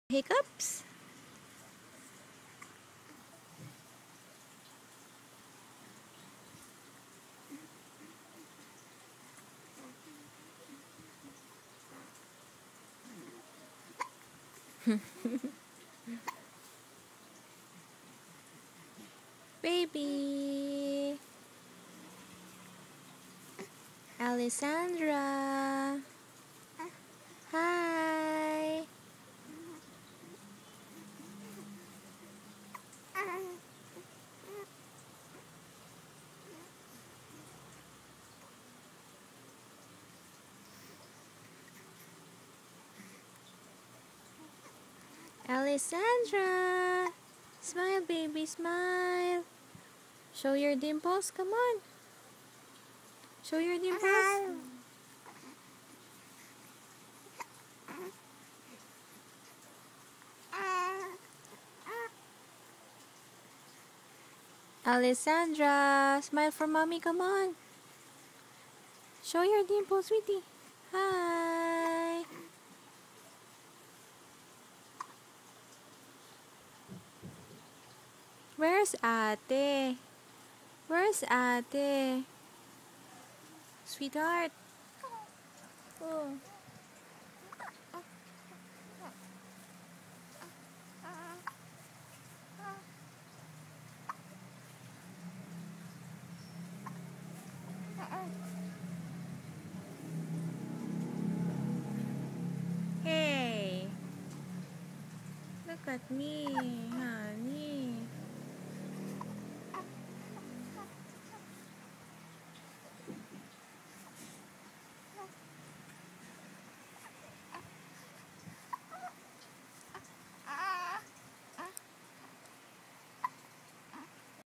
Hiccups? Baby! Alessandra! Hi! Alessandra! Smile, baby, smile! Show your dimples, come on! Show your dimples! Alessandra! Smile for mommy, come on! Show your dimples, sweetie! Hi! Where's ate? Where's ate? Sweetheart! Oh. Hey! Look at me, huh?